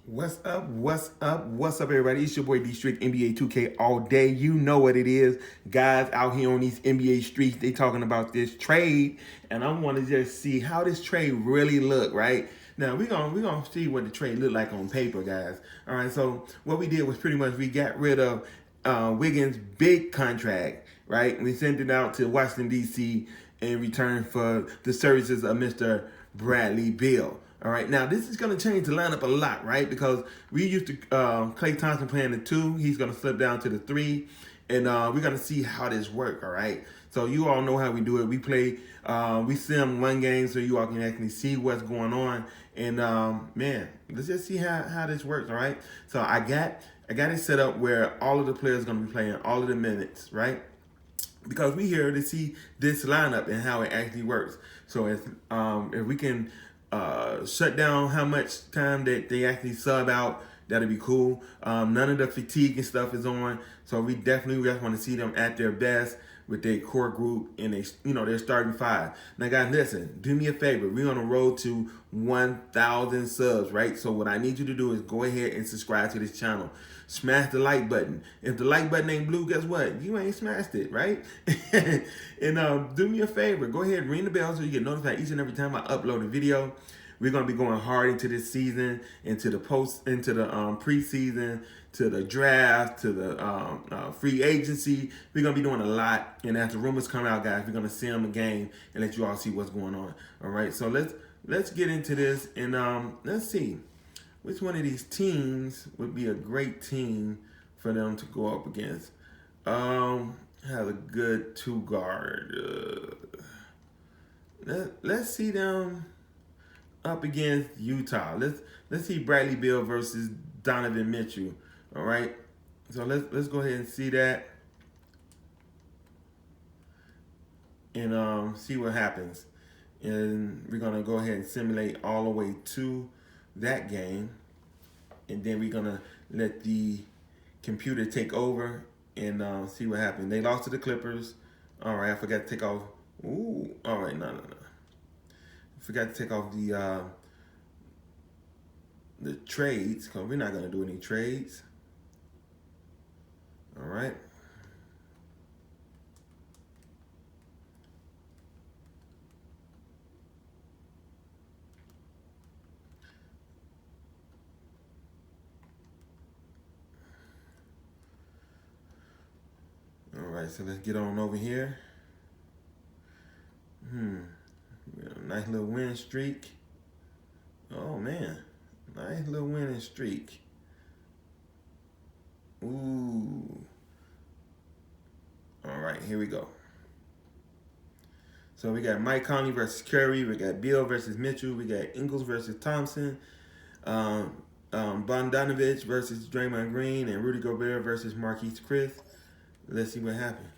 What's up? What's up? What's up, everybody? It's your boy D Strict, NBA 2K all day. You know what it is, guys. Out here on these NBA streets, they talking about this trade, and I want to just see how this trade really look. Right now, we gonna see what the trade look like on paper, guys. All right. So what we did was pretty much we got rid of Wiggins' big contract. Right, we sent it out to Washington D.C. in return for the services of Mr. Bradley Beal. All right, now this is going to change the lineup a lot, right? Because we used to Klay Thompson playing the 2. He's going to slip down to the 3. And we're going to see how this works, all right? So you all know how we do it. We play, we sim one game so you all can actually see what's going on. And, man, let's just see how this works, all right? So I got it set up where all of the players are going to be playing all of the minutes, right? Because we here to see this lineup and how it actually works. So if we can shut down how much time that they actually sub out, that'll be cool. None of the fatigue and stuff is on, so we definitely just want to see them at their best with their core group and their starting 5. Now, guys, listen, do me a favor. We're on the road to 1,000 subs, right? So what I need you to do is go ahead and subscribe to this channel. Smash the like button. If the like button ain't blue, guess what? You ain't smashed it, right? And do me a favor. Go ahead and ring the bell so you get notified each and every time I upload a video. We're gonna be going hard into this season, into the preseason, to the draft, to the free agency. We're gonna be doing a lot, and as the rumors come out, guys, we're gonna sim a game and let you all see what's going on. All right, so let's get into this and let's see which one of these teams would be a great team for them to go up against. Have a good 2 guard. Let's see them up against Utah. Let's see Bradley Beal versus Donovan Mitchell. All right, so let's go ahead and see that and see what happens. And we're gonna go ahead and simulate all the way to that game, and then we're gonna let the computer take over and see what happens. They lost to the Clippers. All right, I forgot to take off. Ooh, all right, no. Forgot to take off the trades, because we're not going to do any trades. All right. All right, so let's get on over here. We got a nice little win streak. Oh, man. Nice little winning streak. Ooh. All right, here we go. So we got Mike Conley versus Curry. We got Beal versus Mitchell. We got Ingles versus Thompson. Bogdanovich versus Draymond Green. And Rudy Gobert versus Marquise Chris. Let's see what happens.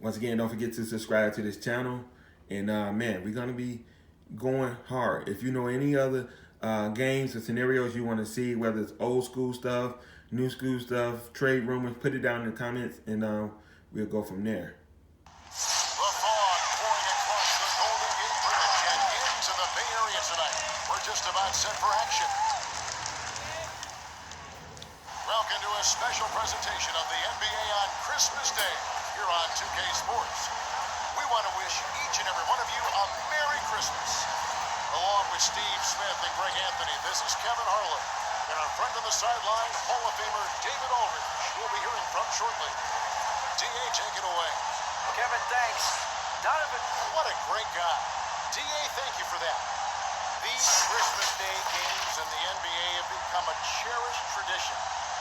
Once again, don't forget to subscribe to this channel. And, man, we're going to be going hard. If you know any other games or scenarios you want to see, whether it's old school stuff, new school stuff, trade rumors, put it down in the comments, and we'll go from there. The fog pouring across the Golden Gate Bridge and into the Bay Area tonight. We're just about set for action. Welcome to a special presentation of the NBA on Christmas Day here on 2K Sports. We want to wish each and every one of you a Merry Christmas. Along with Steve Smith and Greg Anthony, this is Kevin Harlan. And our friend on the sideline, Hall of Famer David Aldridge, we'll be hearing from shortly. D.A., take it away. Kevin, thanks. Donovan. What a great guy. D.A., thank you for that. These Christmas Day games in the NBA have become a cherished tradition.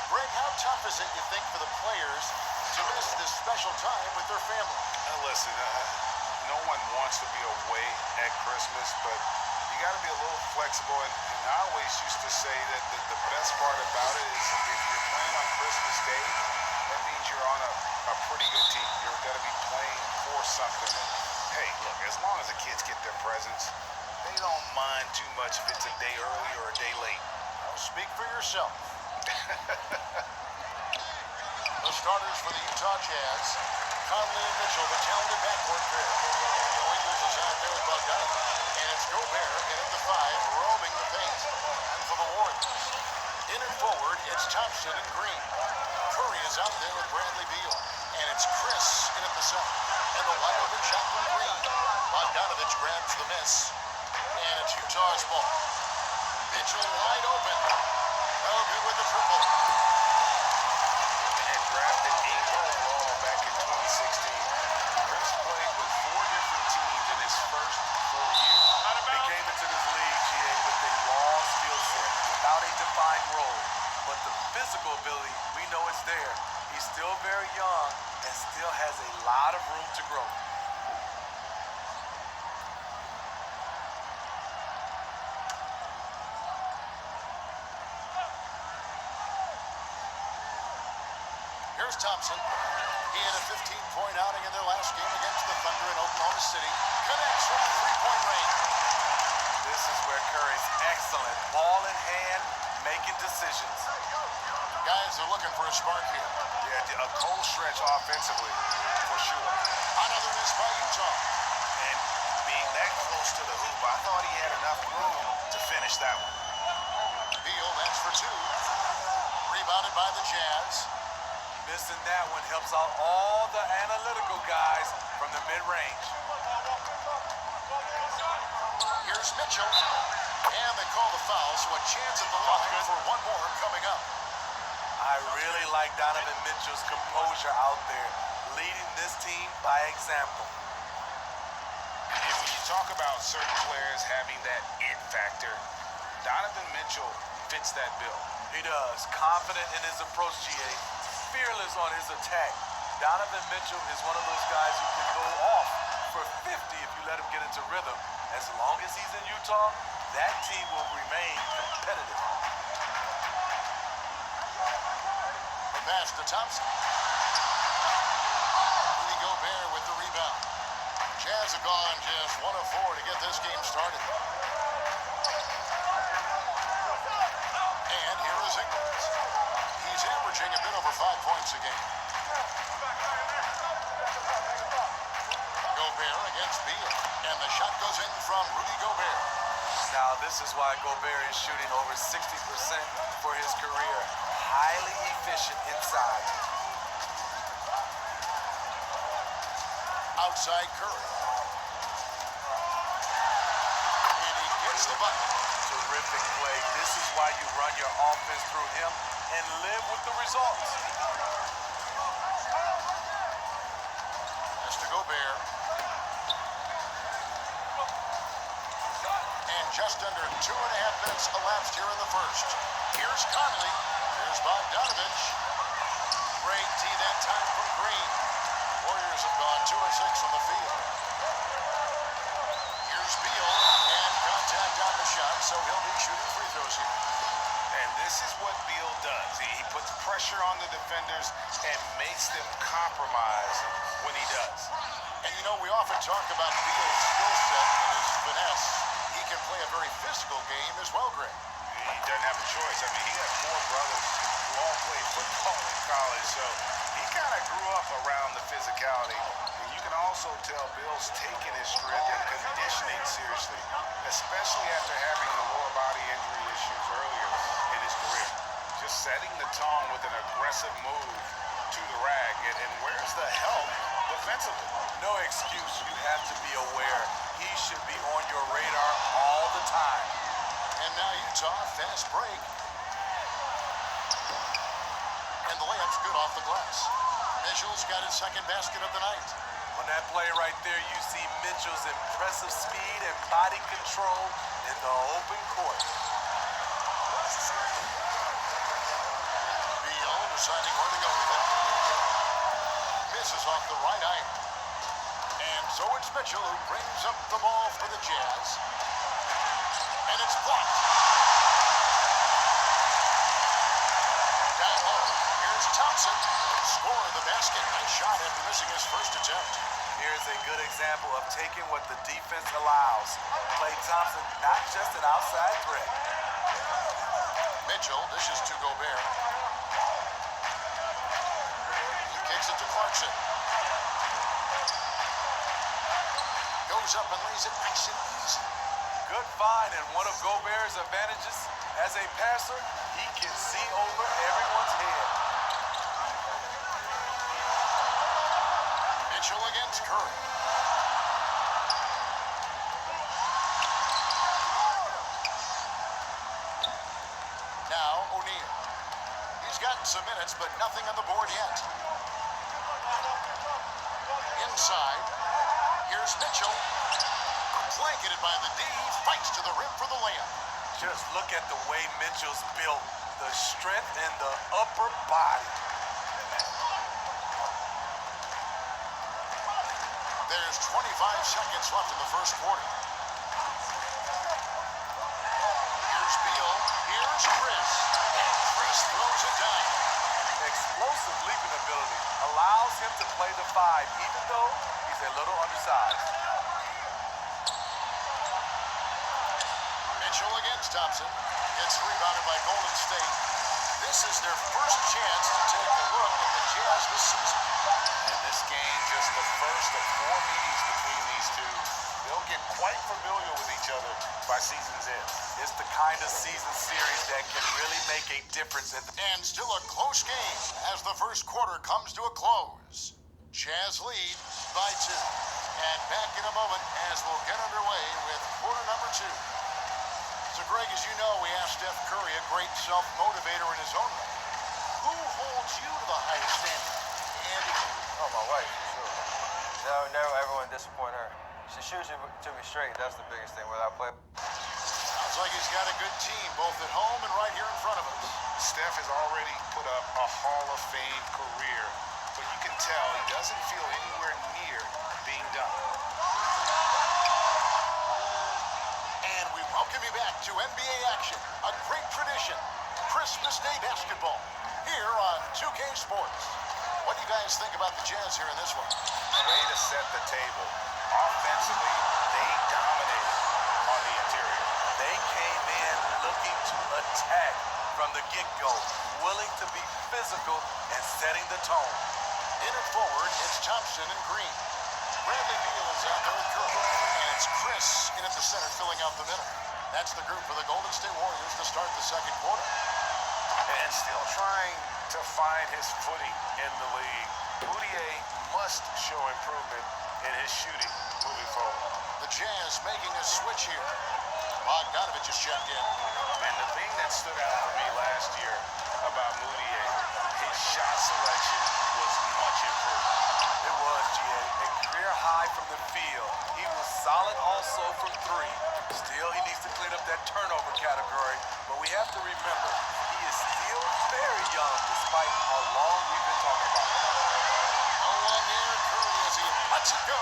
Greg, how tough is it, you think, for the players to miss this special time with their family? Listen, no one wants to be away at Christmas, but you got to be a little flexible. And I always used to say that the best part about it is if you're playing on Christmas Day, that means you're on a pretty good team. You're going to be playing for something. And, hey, look, as long as the kids get their presents, they don't mind too much if it's a day early or a day late. Well, speak for yourself. The starters for the Utah Jazz. Conley and Mitchell, the talented backcourt pair. Wiggins is out there with Bogdanovich. And it's Gobert in at the 5, roaming the paint. And for the Warriors, in and forward, it's Thompson and Green. Curry is out there with Bradley Beal. And it's Chris in at the 7. And the wide open shot from Green. Bogdanovich grabs the miss. And it's Utah's ball. Mitchell wide open. No good with the triple. And drafted 8th overall back in 2016. Chris played with 4 different teams in his first 4 years. He came into this league, GA, with a raw skill set, without a defined role. But the physical ability, we know it's there. He's still very young and still has a lot of room to grow. Here's Thompson. He had a 15-point outing in their last game against the Thunder in Oklahoma City. Connects from three-point range. This is where Curry's excellent. Ball in hand, making decisions. Guys are looking for a spark here. Yeah, a cold stretch offensively, for sure. Another miss by Utah. And being that close to the hoop, I thought he had enough room to finish that one. Beal, that's for 2. Rebounded by the Jazz. Missing that one helps out all the analytical guys from the mid-range. Here's Mitchell. And they call the foul, so a chance at the line for one more coming up. I really like Donovan Mitchell's composure out there, leading this team by example. And when you talk about certain players having that it factor, Donovan Mitchell fits that bill. He does. Confident in his approach, GA. Fearless on his attack. Donovan Mitchell is one of those guys who can go off for 50 if you let him get into rhythm. As long as he's in Utah, that team will remain competitive. The pass to Thompson. Rudy Gobert with the rebound. Jazz have gone just 1 of 4 to get this game started. And here is Wiggins. He's averaging a bit over 5 points a game. Gobert against Beal. And the shot goes in from Rudy Gobert. Now, this is why Gobert is shooting over 60% for his career. Highly efficient inside. Outside Curry. And he gets the bucket. Terrific play. This is why you run your offense through him and live with the results. That's to Gobert. And just under 2.5 minutes elapsed here in the first. Here's Conley. Here's Bogdanovich. Great D that time from Green. Warriors have gone 2 of 6 from the field. Here's Beal. And contact on the shot, so he'll be shooting free throws here. And this is what Beal does. He puts pressure on the defenders and makes them compromise when he does. And you know, we often talk about Beal's skill set and his finesse. He can play a very physical game as well, Greg. He doesn't have a choice. I mean, he had 4 brothers who all played football in college, so he kind of grew up around the physicality. And you can also tell Bill's taking his strength and conditioning seriously, especially after having the lower body injury issues earlier in his career. Just setting the tone with an aggressive move to the rack. And where's the help defensively? No excuse. You have to be aware. He should be on your radar all the time. And now Utah, fast break. And the layup's good off the glass. Mitchell's got his second basket of the night. On that play right there, you see Mitchell's impressive speed and body control in the open court. Beal deciding where to go with it. Misses off the right iron. And so it's Mitchell who brings up the ball for the Jazz. And it's blocked. Down low. Here's Thompson. Scoring the basket. Nice shot after missing his first attempt. Here's a good example of taking what the defense allows. Klay Thompson, not just an outside threat. Mitchell dishes to Gobert. He kicks it to Clarkson. goes up and lays it nice and easy. Good find, and one of Gobert's advantages as a passer, he can see over everyone's head. Mitchell against Curry. Now O'Neal. He's gotten some minutes, but nothing on the board yet. Inside, here's Mitchell. Blanketed by the D, fights to the rim for the layup. Just look at the way Mitchell's built, the strength in the upper body. There's 25 seconds left in the first quarter. Here's Beal, here's Chris. And Chris throws it down. Explosive leaping ability allows him to play the 5, even though he's a little undersized. Mitchell against Thompson. Gets rebounded by Golden State. This is their first chance to take a look at the Jazz this season. And this game, just the first of 4 meetings between these two. They'll get quite familiar with each other by season's end. It's the kind of season series that can really make a difference. And still a close game as the first quarter comes to a close. Jazz lead by 2. And back in a moment as we'll get underway with quarter number 2. So, Greg, as you know, we asked Steph Curry, a great self-motivator in his own right. Who holds you to the highest standard? Andy? Oh, my wife, sure. No, never ever want to disappoint her. She shoots it to me straight. That's the biggest thing without play. Sounds like he's got a good team, both at home and right here in front of us. Steph has already put up a Hall of Fame career, but you can tell he doesn't feel anywhere near being done. And we welcome you back to NBA action, a great tradition, Christmas Day basketball, here on 2K Sports. What do you guys think about the Jazz here in this one? Way to set the table. Offensively, they dominated on the interior. They came in looking to attack from the get-go, willing to be physical and setting the tone. In and forward, it's Thompson and Green. Bradley Beal is out there at Curry. And it's Chris in at the center filling out the middle. That's the group for the Golden State Warriors to start the second quarter. And still trying to find his footing in the league. Moutier must show improvement in his shooting moving forward. The Jazz making a switch here. Bogdanovich is checked in. And the thing that stood out for me last year about Moutier, his shot selection was much improved. It was, G.A. A career high from the field. He was solid also from 3. Still, he needs to clean up that turnover category. But we have to remember, he is still very young despite how long we've been talking about him. No one near Curry as he lets it go.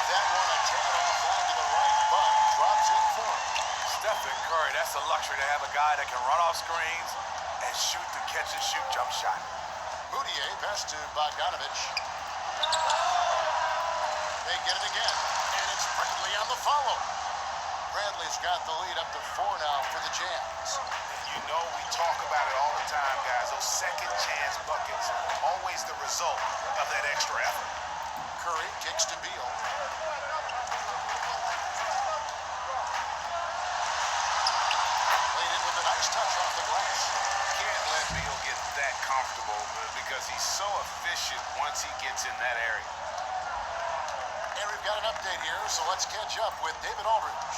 That one a takeoff line to the right, but drops in for him. Stephen Curry, that's a luxury to have a guy that can run off screens and shoot the catch-and-shoot jump shot. Moutier pass to Bogdanovich. They get it again, and it's Bradley on the follow. Bradley's got the lead up to 4 now for the Jazz. You know we talk about it all the time, guys. Those second chance buckets, always the result of that extra effort. Curry kicks to Beal. Laid in with a nice touch off the glass. Can't let Beal get that comfortable because he's so efficient once he gets in that area. And we've got an update here, so let's catch up with David Aldridge.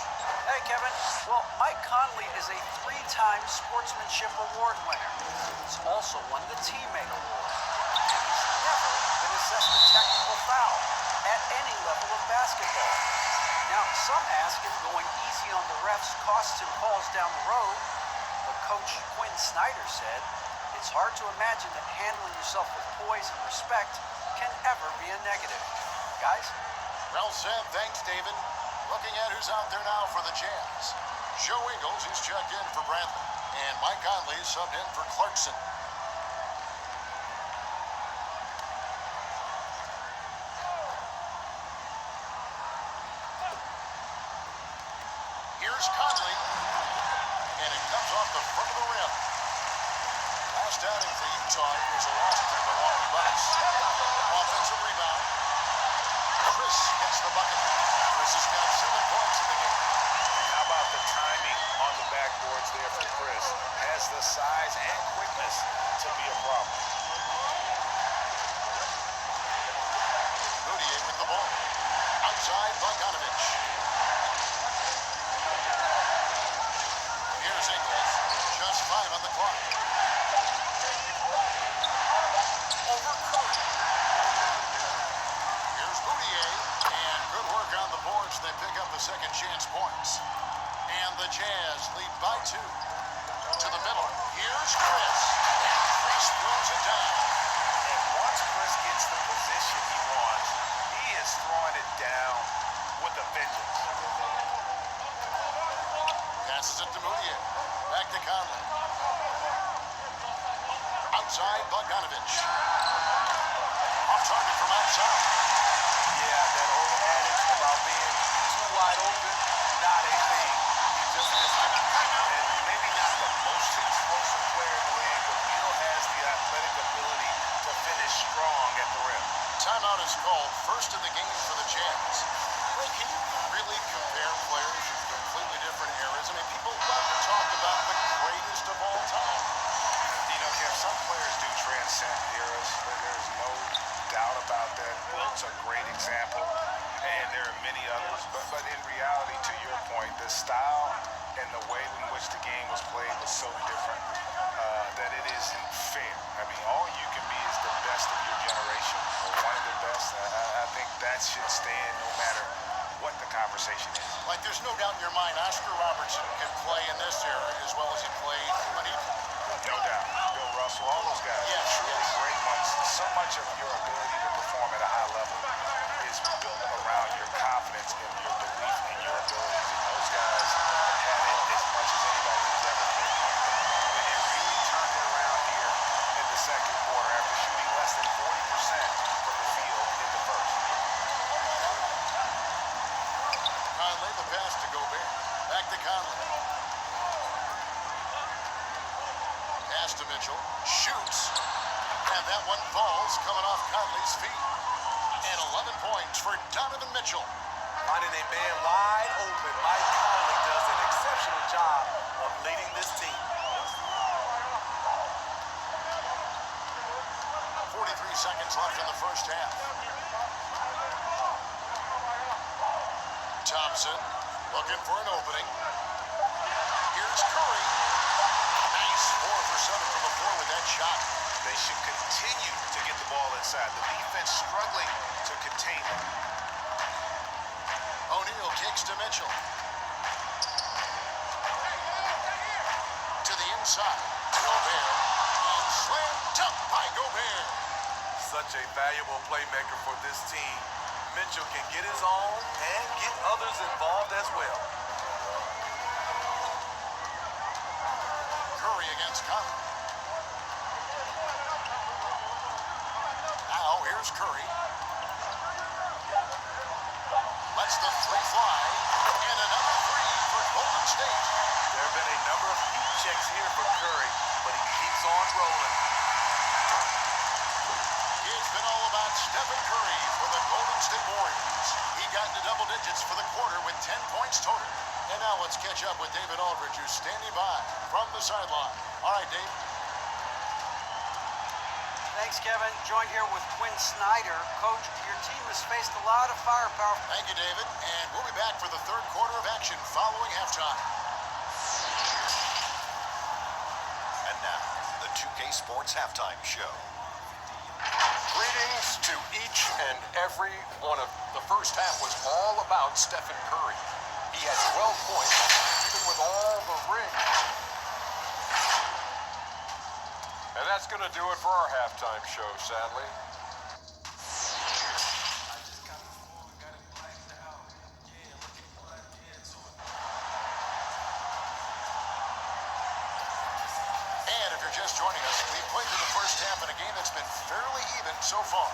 Hey, Kevin. Well, Mike Conley is a 3-time Sportsmanship Award winner. He's also won the Teammate Award. And he's never been assessed a technical foul at any level of basketball. Now, some ask if going easy on the refs costs him calls down the road. But Coach Quinn Snyder said, it's hard to imagine that handling yourself with poise and respect can ever be a negative. Guys? Well said. Thanks, David. Looking at who's out there now for the Jazz. Joe Ingles, who's checked in for Bradley. And Mike Conley is subbed in for Clarkson. Here's Conley. And it comes off the front of the rim. Last outing for Utah, it was a loss to the Milwaukee Bucks. Offensive rebound. Chris Chris hits the bucket. Chris has got 7 points in the game. And how about the timing on the backboards there for Chris? Has the size and quickness to be a problem. Moutier with the ball. Outside Bogdanovich. Here's Ingles. Just 5 on the clock. Over Curry. Here's Moutier. And good work on the boards. They pick up the second chance points. And the Jazz lead by 2. To the middle. Here's Chris. And Chris throws it down. And once Chris gets the position he wants, he is throwing it down with a vengeance. Passes it to Moutier. Back to Conley. Outside Bogdanovich. Off target from outside. Yeah, that old adage about being too wide open, not a thing. He just missed it. And maybe not the most explosive player in the league, but Beal has the athletic ability to finish strong at the rim. Timeout is called. First in the game for the Jazz. Ray, can you really compare players in completely different eras? I mean, people love to talk about the greatest of all time. You know, Kev, some players do transcend eras. There's no doubt about that. Wilt's a great example, and there are many others. But in reality, to your point, the style and the way in which the game was played was so different that it isn't fair. I mean, all you can be is the best of your generation, or one of the best. I think that should stand no matter what the conversation is. Like, there's no doubt in your mind Oscar Robertson can play in this era as well as he played when he... No doubt. Bill Russell, all those guys, Yeah, truly great ones. So much of your ability to perform at a high level is built around your confidence and your belief in your abilities. And those guys had it as much as anybody who's ever played. And they really turned it around here in the second quarter after shooting less than 40% from the field in the first. Conley, the pass to Gobert. Back to Conley. Pass to Mitchell. Shoots. And that one falls coming off Conley's feet. And 11 points for Donovan Mitchell. Finding a man wide open, Mike Conley does an exceptional job of leading this team. 43 seconds left in the first half. Thompson looking for an opening. Here's Curry. Nice 4 for 7 from the floor with that shot. They should continue to get the ball inside. The defense struggling to contain them. O'Neal kicks to Mitchell. To the inside. Gobert. And slam dunk by Gobert. Such a valuable playmaker for this team. Mitchell can get his own and get others involved as well. Curry against Conley. Now here's Curry. Lets the 3 fly. And another 3 for Golden State. There have been a number of heat checks here for Curry, but he keeps on rolling. It's been all about Stephen Curry for the Golden State Warriors. He got into double digits for the quarter with 10 points total. And now let's catch up with David Aldridge, who's standing by from the sideline. All right, Dave. Thanks, Kevin. Joined here with Quinn Snyder. Coach, your team has faced a lot of firepower. Thank you, David. And we'll be back for the third quarter of action following halftime. And now, the 2K Sports Halftime Show. Greetings to each and every one of the first half was all about Stephen Curry. He had 12 points, even with all the rings. And that's going to do it for our halftime show, sadly. And if you're just joining us, we've played through the first half in a game that's been fairly even so far.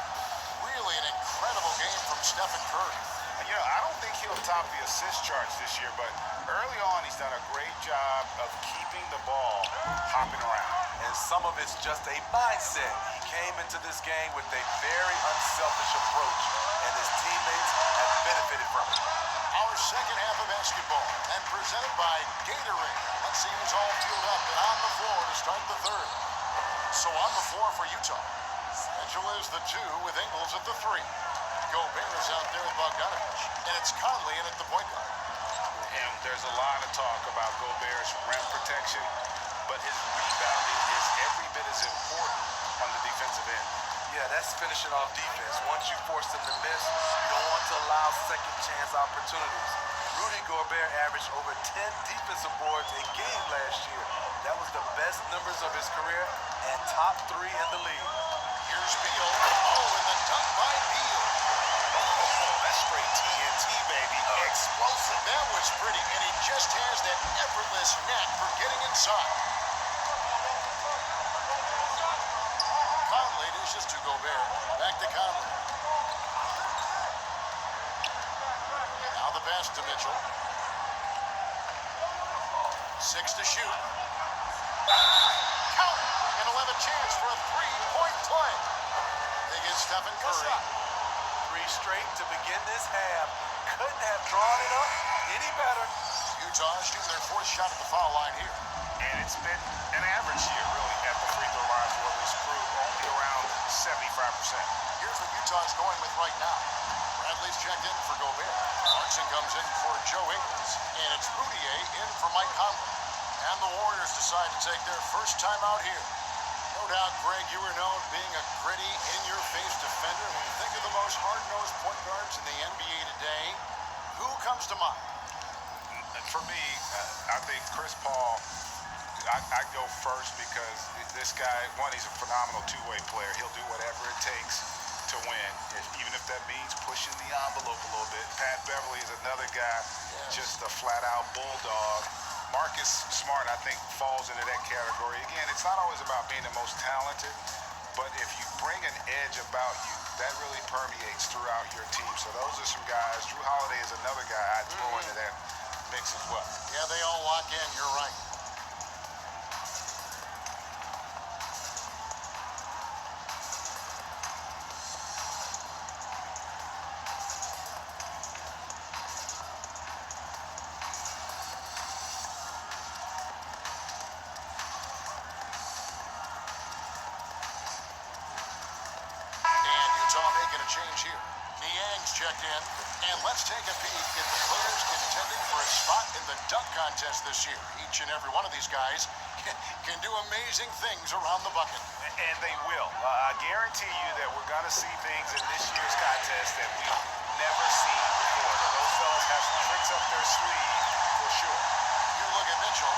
Really an incredible game from Stephen Curry. You know, I don't think he'll top the assist charts this year, but early on he's done a great job of keeping the ball hopping around. And some of it's just a mindset. He came into this game with a very unselfish approach, and his teammates presented by Gatorade. Let's see who's all fueled up and on the floor to start the third. So on the floor for Utah, Mitchell is the 2 with Ingles at the 3. Gobert is out there with Bogdanovich, and it's Conley in at the point guard. And there's a lot of talk about Gobert's rim protection, but his rebounding is every bit as important on the defensive end. Yeah, that's finishing off defense. Once you force them to miss, you don't want to allow second chance opportunities. Rudy Gobert averaged over 10 defensive boards a game last year. That was the best numbers of his career and top 3 in the league. Here's Beal. Oh, and the dunk by Beal. Oh, that's straight TNT, baby. Explosive. That was pretty, and he just has that effortless knack for getting inside. Conley dishes to Gobert. Back to Conley. Now the pass to Mitchell. 6 to shoot. Count it! And he'll have a chance for a three-point play. They get Stephen Curry. 3 straight to begin this half. Couldn't have drawn it up any better. Utah shooting their 4th shot at the foul line here. And it's been an average year, really, at the free throw line for this crew, only around 75%. Here's what Utah's going with right now. Bradley's checked in for Gobert. Clarkson comes in for Joe Ingles. And it's Rudier in for Mike Conley. And the Warriors decide to take their first time out here. No doubt, Greg, you were known being a gritty, in-your-face defender. When you think of the most hard-nosed point guards in the NBA today, who comes to mind? For me, I think Chris Paul, I go first because this guy, one, he's a phenomenal two-way player. He'll do whatever it takes to win, even if that means pushing the envelope a little bit. Pat Beverly is another guy, just a flat-out bulldog. Marcus Smart, I think, falls into that category. Again, it's not always about being the most talented, but if you bring an edge about you, that really permeates throughout your team. So those are some guys. Drew Holiday is another guy I'd throw into that mix as well. Yeah, they all lock in. You're right. Making a change here. Niang's checked in, and let's take a peek at the players contending for a spot in the dunk contest this year. Each and every one of these guys can do amazing things around the bucket. And they will. I guarantee you that we're going to see things in this year's contest that we've never seen before. Those fellas have some tricks up their sleeve for sure. You look at Mitchell.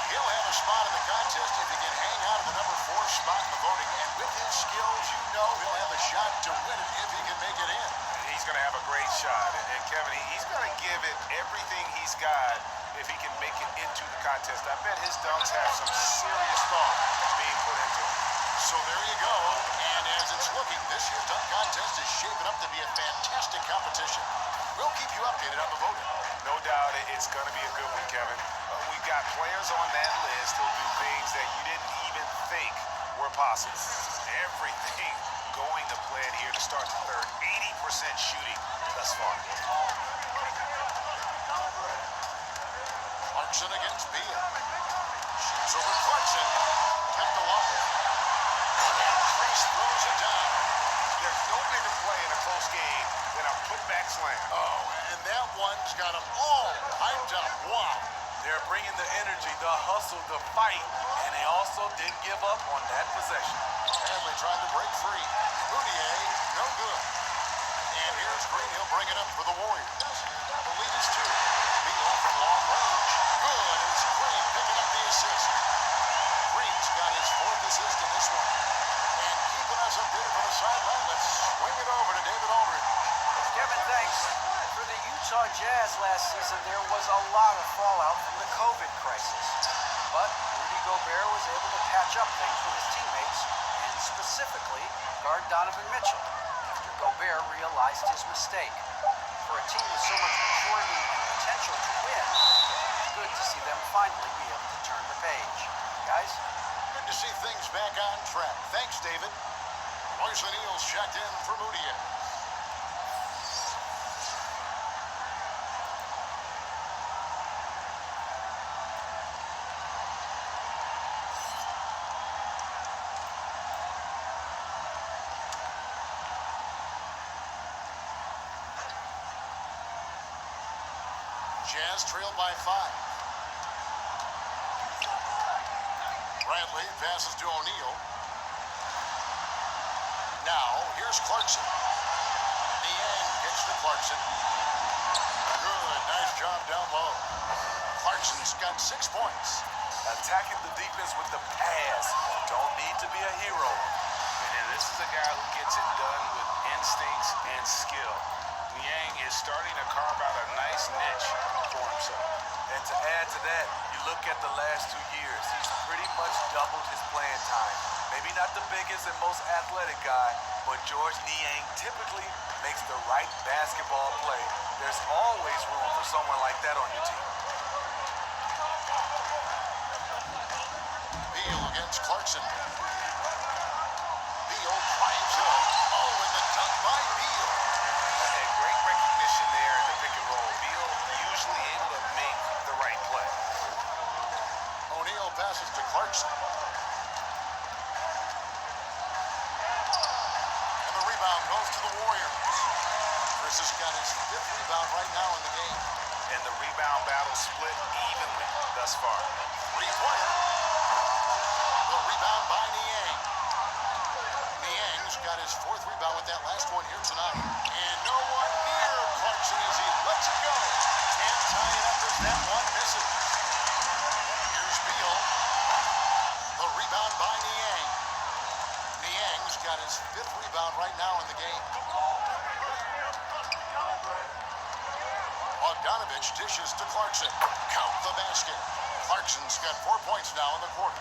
He'll have a spot in the contest if he can hang out of the number 4 spot in the voting. And with his skills, you know he'll have a shot to win it if he can make it in. He's going to have a great shot. And Kevin, he's going to give it everything he's got if he can make it into the contest. I bet his dunks have some serious thought being put into it. So there you go. And as it's looking, this year's dunk contest is shaping up to be a fantastic competition. We'll keep you updated on the voting. No doubt it's going to be a good one, Kevin. We've got players on that list who'll do things that you didn't even think were possible. Everything going to plan here to start the third. 80% shooting thus far. Clarkson against Beal. Shoots over Clarkson. Kept alive. And Trace throws it down. There's no bigger play in a close game than a putback slam. Oh, and that one's got them all hyped up. Wow. They're bringing the energy, the hustle, the fight, and they also didn't give up on that possession. Bradley trying to break free. Rudier, no good. And here's Green. He'll bring it up for the Warriors. The lead is 2. Beal from long range. Good. It's Green picking up the assist. Green's got his 4th assist in this one. And keeping us updated from the sideline, let's swing it over to David Aldridge. Kevin, thanks. For the Utah Jazz last season, there was a lot of fallout from the COVID crisis. But Rudy Gobert was able to patch up things with his teammates and specifically guard Donovan Mitchell after Gobert realized his mistake. For a team with so much maturity and potential to win, it's good to see them finally be able to turn the page. Guys? Good to see things back on track. Thanks, David. Royce O'Neal's checked in for Moutier. Jazz trailed by 5. Bradley passes to O'Neal. Now, here's Clarkson. Niang gets to Clarkson. Good, nice job down low. Clarkson's got 6 points. Attacking the defense with the pass. Don't need to be a hero. And this is a guy who gets it done with instincts and skill. Niang is starting to carve out a nice niche for himself. And to add to that, you look at the last 2 years, he's pretty much doubled his playing time. Maybe not the biggest and most athletic guy, but George Niang typically makes the right basketball play. There's always room for someone like that on your team. Beal against Clarkson. Beal climbs up. Oh, and the dunk by Beal. And great recognition there in the pick and roll. Beal usually able to make the right play. O'Neal passes to Clarkson. And the rebound goes to the Warriors. Chris has got his 5th rebound right now in the game. And the rebound battle split evenly thus far. 3-pointer. The rebound by Niang. Niang's got his 4th rebound with that last one here tonight. And no one near Clarkson as he lets it go. Can't tie it up as that one misses. Here's Beal. The rebound by Niang. Niang's got his 5th rebound right now in the game. Bogdanovich dishes to Clarkson. Count the basket. Clarkson's got 4 points now in the quarter.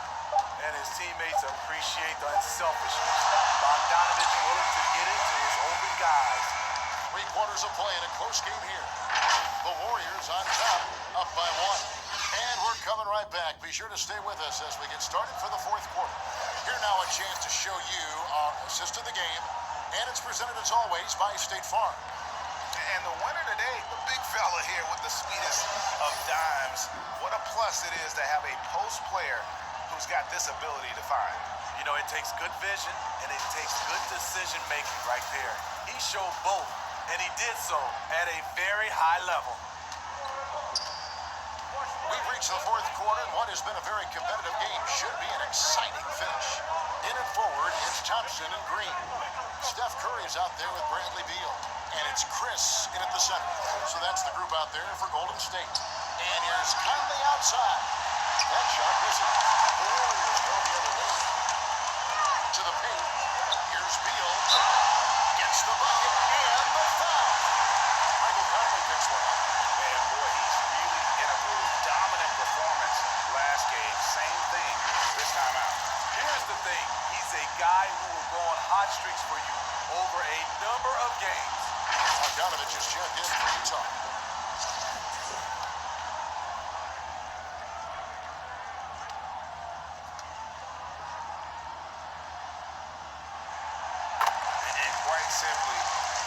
And his teammates appreciate the unselfishness. Bogdanovich willing to get it to his open guys. 3 quarters of play in a close game here. The Warriors on top, up by 1. And we're coming right back. Be sure to stay with us as we get started for the 4th quarter. Here now a chance to show you our assist of the game. And it's presented as always by State Farm. And the winner today, the big fella here with the sweetest of dimes. What a plus it is to have a post player who's got this ability to find. You know, it takes good vision and it takes good decision making right there. He showed both, and he did so at a very high level. We've reached the 4th quarter, and what has been a very competitive game should be an exciting finish. In and forward, it's Thompson and Green. Steph Curry is out there with Bradley Beal. And it's Chris in at the center. So that's the group out there for Golden State. And here's Conley outside. That shot misses. The Warriors go the other way. To the paint. Here's Beal. Gets the bucket and the foul. Michael Conley picks one up. And boy, he's really in a really dominant performance last game. Same thing this time out. Here's the thing. He's a guy who will go on hot streaks for you over a number of games. Bogdanovich is checked in for Utah. And quite simply,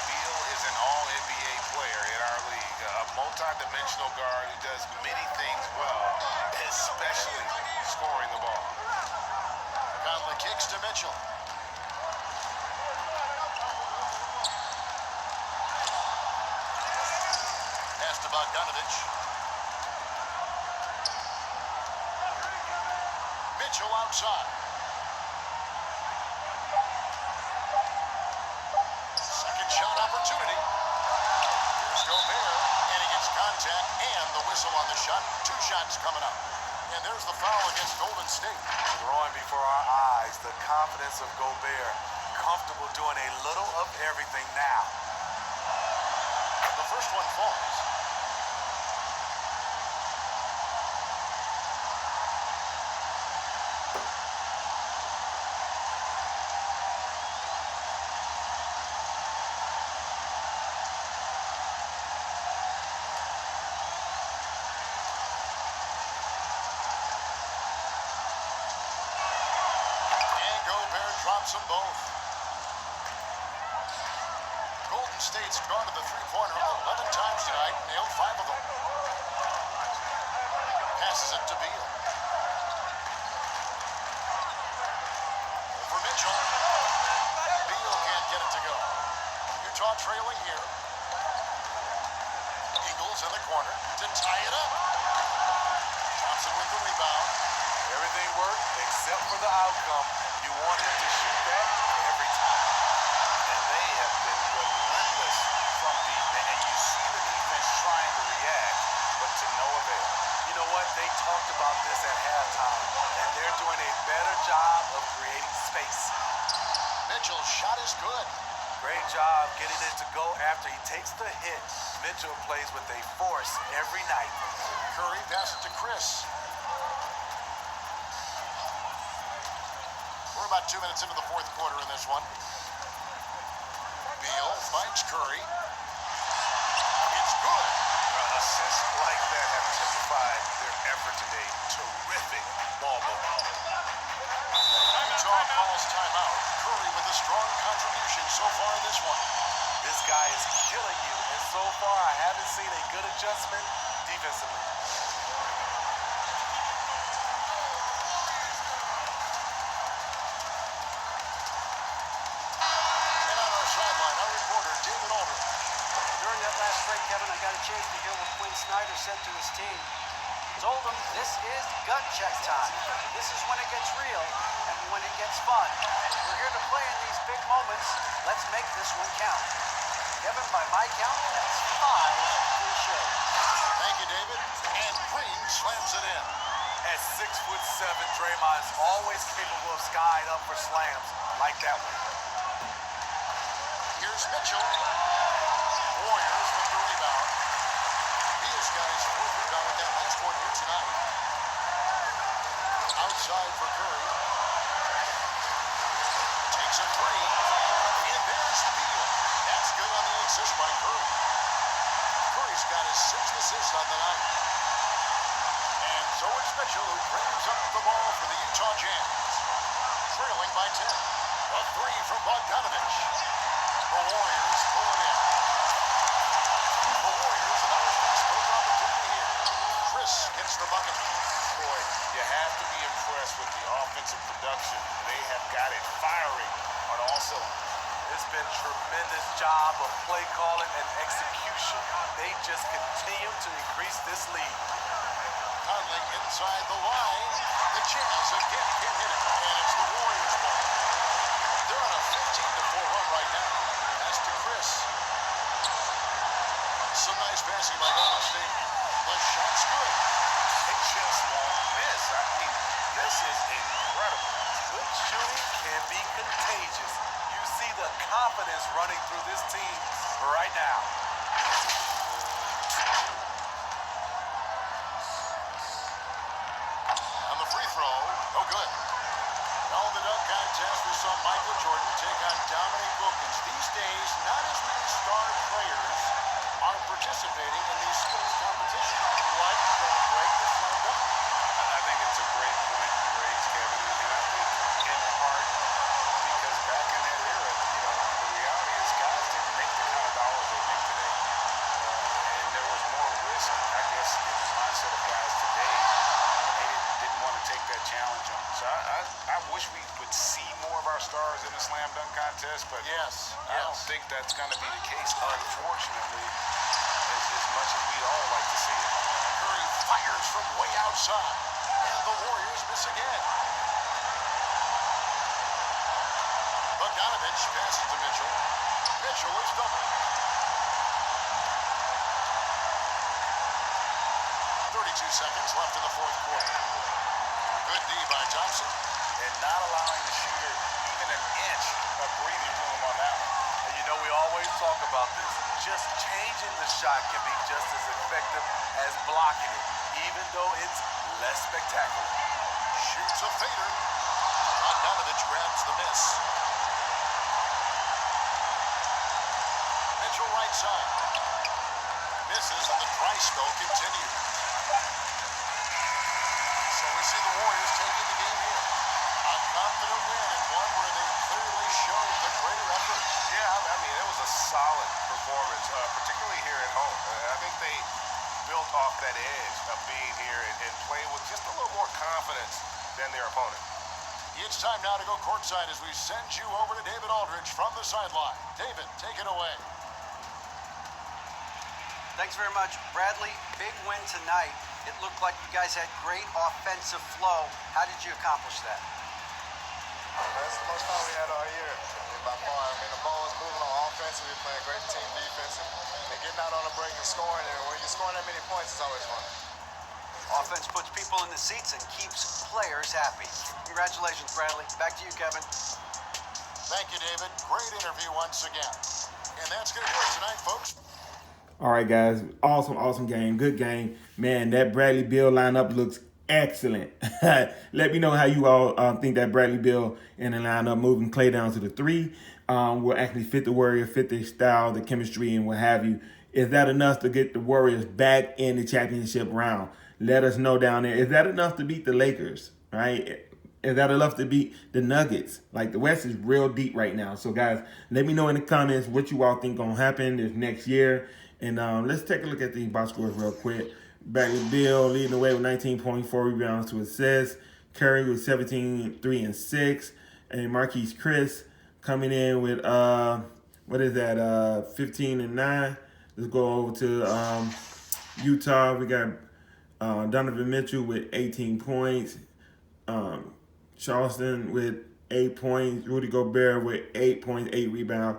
Beal is an all-NBA player in our league. A multi-dimensional guard who does many things well, especially scoring the ball. Conley kicks to Mitchell. Pass to Bogdanovich. Mitchell outside. Second shot opportunity. Here's Gobert, and he gets contact and the whistle on the shot. 2 shots coming up. And there's the foul against Golden State. Growing before our eyes, the confidence of Gobert. Comfortable doing a little of everything now. The first one falls. Drops them both. Golden State's gone to the three-pointer 11 times tonight, nailed 5 of them. Passes it to Beal. For Mitchell. Beal can't get it to go. Utah trailing here. Eagles in the corner. To tie it up. Thompson with the rebound. Everything worked except for the outcome. You want him to shoot that every time. And they have been relentless from deep. And you see the defense trying to react, but to no avail. You know what? They talked about this at halftime, and they're doing a better job of creating space. Mitchell's shot is good. Great job getting it to go after he takes the hit. Mitchell plays with a force every night. Curry passes to Chris. We're about 2 minutes into the fourth quarter in this one. Beal finds Curry. It's good. Assists like that have typified their effort today. Terrific ball movement. Utah calls timeout. Curry with a strong contribution so far in this one. This guy is killing you, and so far I haven't seen a good adjustment defensively. And on our sideline, our reporter, David Aldridge. During that last break, Kevin, I got a chance to hear what Quinn Snyder said to his team. He told them this is gut check time. This is when it gets real and when it gets fun. We're here to play in these big moments. Let's make this one count. Kevin, by my count, that's 5 cliches. Thank you, David. And Green slams it in. At 6'7", Draymond's always capable of skying up for slams like that one. Here's Mitchell. Warriors with the rebound. He has got his fourth rebound with that last one here tonight. Outside for Curry. Takes a three. And there's Beal. That's good on the assist by Curry. Curry's got his 6th assist on the night. And so it's Mitchell who brings up the ball for the Utah Jazz. Trailing by 10. A three from Bogdanovich. The Warriors pull it in. The Warriors, another exposure opportunity here. Chris gets the bucket. Boy, you have to be impressed with the offensive production. They have got it firing on all cylinders. It's been a tremendous job of play calling and execution. They just continue to increase this lead. Conley inside the line. The Jazz again can't hit it. And it's the Warriors ball. They're on a 15-4 run right now. That's to Chris. Some nice passing by Golden State. The shot's good. They just won't miss. I mean, this is incredible. Good shooting can be contagious. You see the confidence running through this team right now. On the free throw, no good. Now in the dunk contest, we saw Michael Jordan take on Dominic Wilkins. These days, not as many star players are participating in these skills competitions. Like Greg the slam dunk. I think it's a great point you raised, Kevin. And I think in part because back in that era, the reality is guys didn't make the kind of dollars they make today. And there was more risk, I guess, in the mindset of guys today. They didn't want to take that challenge on. So I wish we would see more of our stars in the slam dunk contest, but Yes. I don't think that's going to be the case, unfortunately, as much as we'd all like to see it. Curry fires from way outside. And the Warriors miss again. Bogdanovich passes to Mitchell. Mitchell is doubled. 32 seconds left in the fourth quarter. Good D by Thompson. And not allowing the shooter even an inch of breathing room on that one. And you know, we always talk about this. Just changing the shot can be just as effective as blocking it, even though it's less spectacular. Shoots a fader. Bogdanovich grabs the miss. Mitchell right side. Misses and the dry spell continues. So we see the Warriors taking the game here. A confident win and one where they clearly showed the greater effort. Yeah, I mean, it was a solid performance, particularly here at home. I think they built off that edge of being here and played with just a little more confidence than their opponent. It's time now to go courtside as we send you over to David Aldridge from the sideline. David, take it away. Thanks very much. Bradley, big win tonight. It looked like you guys had great offensive flow. How did you accomplish that? That's the most fun we had all year. By far. I mean, the ball was moving on offense. We were playing great team defense and getting out on a break and scoring. And when you're scoring that many points, it's always fun. Offense puts people in the seats and keeps players happy. Congratulations, Bradley. Back to you, Kevin. Thank you, David. Great interview once again. And that's going to do it tonight, folks. All right, guys. Awesome game. Good game. Man, that Bradley Beal lineup looks excellent. Let me know how you all think that Bradley Beal in the lineup, moving Klay down to the 3, will actually fit the Warrior, fit their style, the chemistry, and what have you. Is that enough to get the Warriors back in the championship round? Let us know down there. Is that enough to beat the Lakers, right? Is that enough to beat the Nuggets? Like, the West is real deep right now. So, guys, let me know in the comments what you all think going to happen this next year. And let's take a look at the box scores real quick. Bradley Beal leading the way with 19.4 rebounds to assists. Curry with 17, 3, and 6. And Marquise Chris coming in with, 15 and 9. Let's go over to Utah. We got Donovan Mitchell with 18 points. Charleston with 8 points. Rudy Gobert with 8 points, 8 rebounds.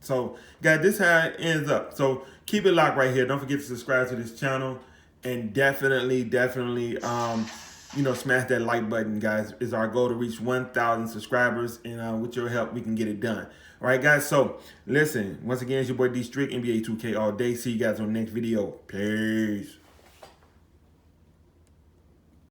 So, guys, this is how it ends up. So, keep it locked right here. Don't forget to subscribe to this channel. And definitely, smash that like button, guys. It's our goal to reach 1,000 subscribers. And with your help, we can get it done. All right, guys. So, listen. Once again, it's your boy D Strick, NBA 2K all day. See you guys on the next video. Peace.